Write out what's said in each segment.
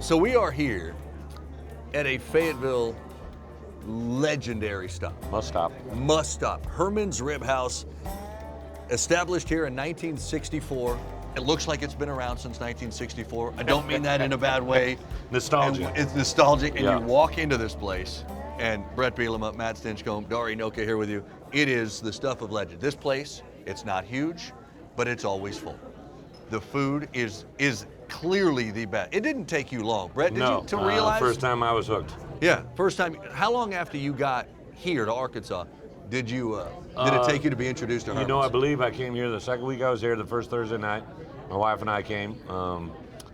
So we are here at a Fayetteville legendary stop. Must stop. Must stop. Hermans Rib House, established here in 1964. It looks like it's been around since 1964. I don't mean that in a bad way. Nostalgia. And it's nostalgic, and Yeah. you walk into this place, and Bret Bielema, Matt Stinchcomb, Dari Noka here with you. It is the stuff of legend. This place, it's not huge, but it's always full. The food is clearly the best. It didn't take you long, Bret, did you, to realize? First time I was hooked. Yeah, first time. How long after you got here to Arkansas did it take you to be introduced to Hermans? You know, I believe I came here the second week I was here, the first Thursday night. My wife and I came.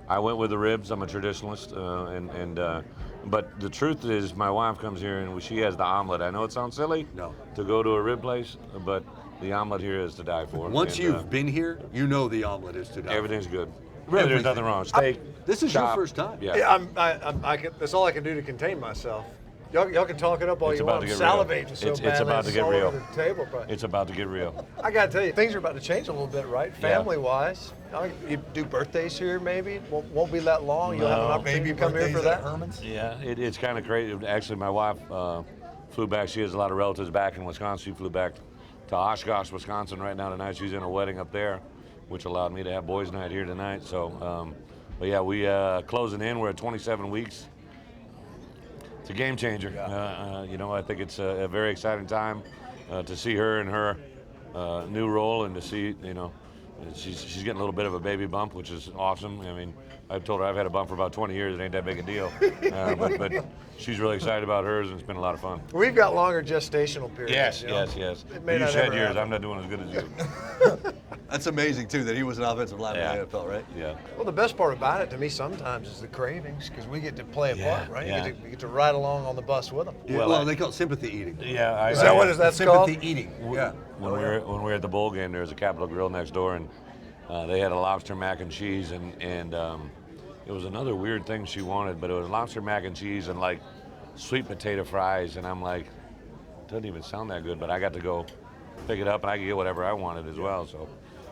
I went with the ribs. I'm a traditionalist, but the truth is, my wife comes here and she has the omelet. I know it sounds silly to go to a rib place, but the omelet here is to die for. Once you've been here, you know the omelet is to die for. Everything's good. Really, there's nothing wrong. Steak. This is your first time. Yeah. That's all I can do to contain myself. Y'all can talk it up all It's you about want. to I'm get real. salivating so It's badly. about to get all real. over the table, but It's about to get real. I gotta tell you, things are about to change a little bit, right? Yeah. Family-wise, you do birthdays here, maybe. Won't be that long. You'll have an opportunity to come here for that. Yeah, it's kind of crazy. Actually, my wife flew back. She has a lot of relatives back in Wisconsin. She flew back to Oshkosh, Wisconsin right now tonight. She's in a wedding up there, which allowed me to have boys' night here tonight. So, but yeah, we closing in. We're at 27 weeks. It's a game changer. I think it's a very exciting time to see her in her new role and to see, she's getting a little bit of a baby bump, which is awesome. I mean, I've told her I've had a bump for about 20 years. It ain't that big a deal. But she's really excited about hers, and it's been a lot of fun. We've got longer gestational periods. Yes. It may You not said ever yours. happen. I'm not doing as good as you. That's amazing too that he was an offensive lineman Yeah. in the NFL, right? Yeah. Well, the best part about it to me sometimes is the cravings, because we get to play a part, right? Yeah. You get to ride along on the bus with them. Well, they call it sympathy eating. Yeah. Is that what that's called? Sympathy eating. Yeah. When we were at the bowl game, there was a Capitol Grill next door, and they had a lobster mac and cheese, and it was another weird thing she wanted, but it was lobster mac and cheese and like sweet potato fries, and I'm like, doesn't even sound that good, but I got to go pick it up, and I could get whatever I wanted as well. So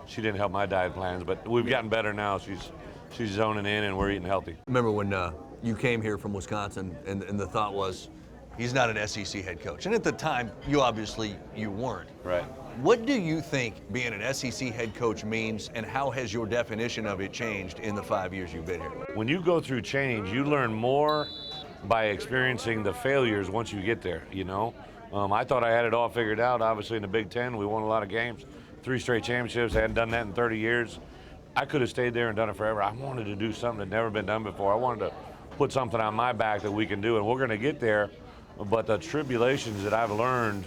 she didn't help my diet plans, but we've gotten better now. She's zoning in, and we're eating healthy. Remember when you came here from Wisconsin, and the thought was, he's not an SEC head coach, and at the time, you weren't. Right. What do you think being an SEC head coach means, and how has your definition of it changed in the 5 years you've been here? When you go through change, you learn more by experiencing the failures once you get there, I thought I had it all figured out. Obviously, in the Big Ten, we won a lot of games, 3 straight championships. I hadn't done that in 30 years. I could have stayed there and done it forever. I wanted to do something that never been done before. I wanted to put something on my back that we can do, and we're going to get there. But the tribulations that I've learned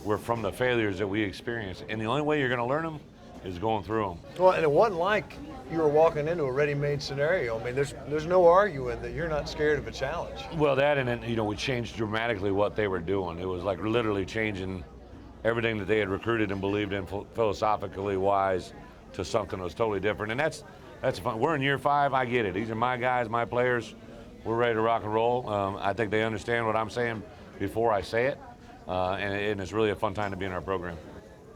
were from the failures that we experienced. And the only way you're going to learn them is going through them. Well, and it wasn't like you were walking into a ready-made scenario. I mean, there's no arguing that you're not scared of a challenge. Well, that and then, we changed dramatically what they were doing. It was like literally changing everything that they had recruited and believed in philosophically wise to something that was totally different. And that's fun. We're in year 5. I get it. These are my guys, my players. We're ready to rock and roll. I think they understand what I'm saying before I say it. And it's really a fun time to be in our program.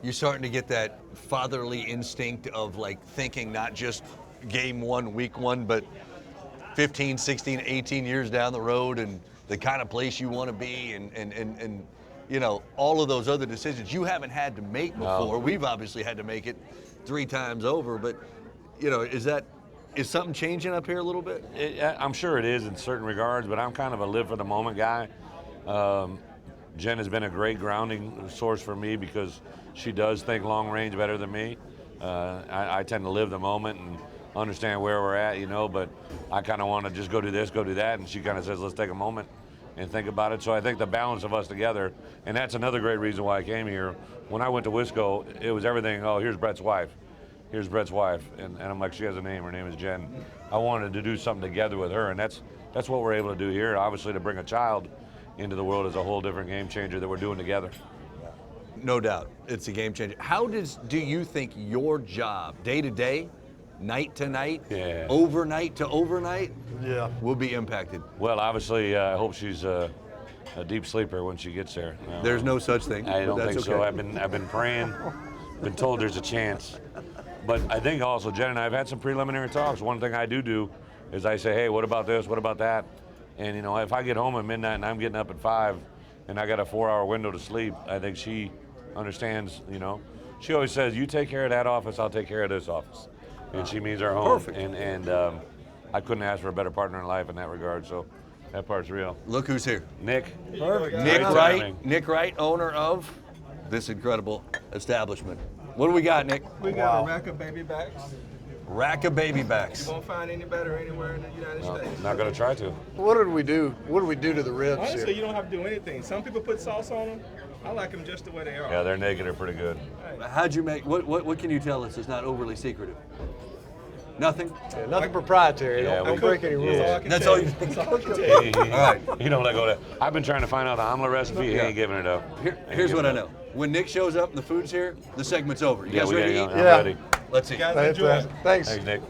You're starting to get that fatherly instinct of like thinking not just game 1, week 1, but 15, 16, 18 years down the road and the kind of place you want to be and all of those other decisions you haven't had to make before. No. We've obviously had to make it 3 times over, but is something changing up here a little bit? I'm sure it is in certain regards, but I'm kind of a live for the moment guy. Jen has been a great grounding source for me because she does think long range better than me. I tend to live the moment and understand where we're at, but I kind of want to just go do this, go do that, and she kind of says, let's take a moment and think about it. So I think the balance of us together, and that's another great reason why I came here. When I went to Wisco, it was everything, here's Bret's wife. Here's Bret's wife, and I'm like, she has a name, her name is Jen. I wanted to do something together with her, and that's what we're able to do here. Obviously, to bring a child into the world is a whole different game changer that we're doing together. No doubt, it's a game changer. How do you think your job, day to day, night to night, overnight to overnight, will be impacted? Well, obviously, I hope she's a deep sleeper when she gets there. There's no such thing. I don't That's think so. okay. I've been praying, been told there's a chance. But I think also Jen and I have had some preliminary talks. One thing I do is I say, hey, what about this? What about that? And you know, if I get home at midnight and I'm getting up at 5, and I got a 4-hour window to sleep, I think she understands. You know, she always says, you take care of that office, I'll take care of this office, and she means our home. Perfect. And I couldn't ask for a better partner in life in that regard. So that part's real. Look who's here. Nick. Perfect. Nick Great Wright. timing. Nick Wright, owner of this incredible establishment. What do we got, Nick? We got a rack of baby backs. Rack of baby You backs. won't find any better anywhere in the United No, States. not gonna try to. What did we do? What did we do to the ribs Honestly, here? you don't have to do anything. Some people put sauce on them. I like them just the way they are. Yeah, they're naked are pretty good. How'd you make? What can you tell us? It's not overly secretive. Nothing. Yeah, nothing proprietary. Yeah, Don't we- break any rules. yeah. That's all you. That's all I can tell you. All right. You don't let go of that. I've been trying to find out the omelet recipe. He ain't giving it up. Here's what I know. When Nick shows up and the food's here, the segment's over. You Yeah, guys we ready gotta to go. eat? I'm Yeah. ready. Let's eat. Guys, Thanks. enjoy. Thanks. Thanks, Nick.